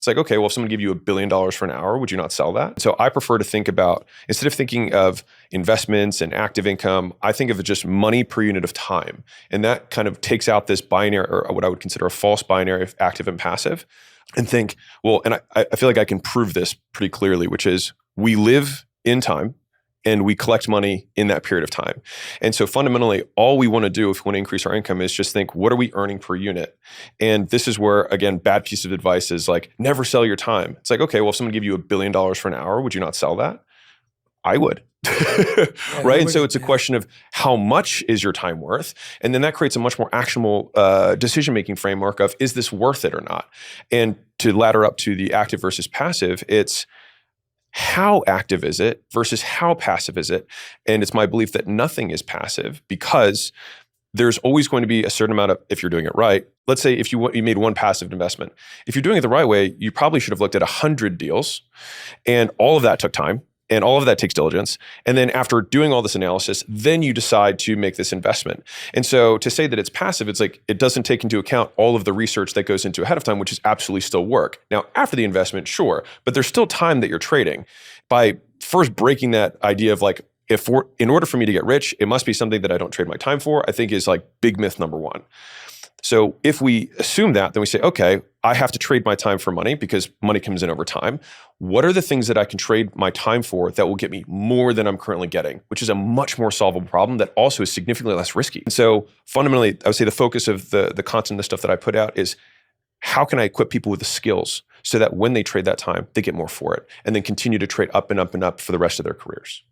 It's like, okay, well, if someone gave you $1 billion for an hour, would you not sell that? So I prefer to think about, instead of thinking of investments and active income, I think of it just money per unit of time. And that kind of takes out this binary, or what I would consider a false binary of active and passive, and think, well, and I feel like I can prove this pretty clearly, which is we live in time and we collect money in that period of time. And so fundamentally, all we want to do if we want to increase our income is just think, what are we earning per unit? And this is where, again, bad piece of advice is like, never sell your time. It's like, okay, well, if someone gave you $1 billion for an hour, would you not sell that? I would. Right? And so it's a question of how much is your time worth? And then that creates a much more actionable decision-making framework of, is this worth it or not? And to ladder up to the active versus passive, it's how active is it versus how passive is it? And it's my belief that nothing is passive, because there's always going to be a certain amount of, if you're doing it right, let's say if you made one passive investment, if you're doing it the right way, you probably should have looked at 100 deals, and all of that took time. And all of that takes diligence. And then after doing all this analysis, then you decide to make this investment. And so to say that it's passive, it's like it doesn't take into account all of the research that goes into ahead of time, which is absolutely still work. Now, after the investment, sure, but there's still time that you're trading. By first breaking that idea of like, in order for me to get rich, it must be something that I don't trade my time for, I think is like big myth number one. So if we assume that, then we say, okay, I have to trade my time for money because money comes in over time. What are the things that I can trade my time for that will get me more than I'm currently getting, which is a much more solvable problem that also is significantly less risky. And so fundamentally, I would say the focus of the content, the stuff that I put out is, how can I equip people with the skills so that when they trade that time, they get more for it, and then continue to trade up and up and up for the rest of their careers.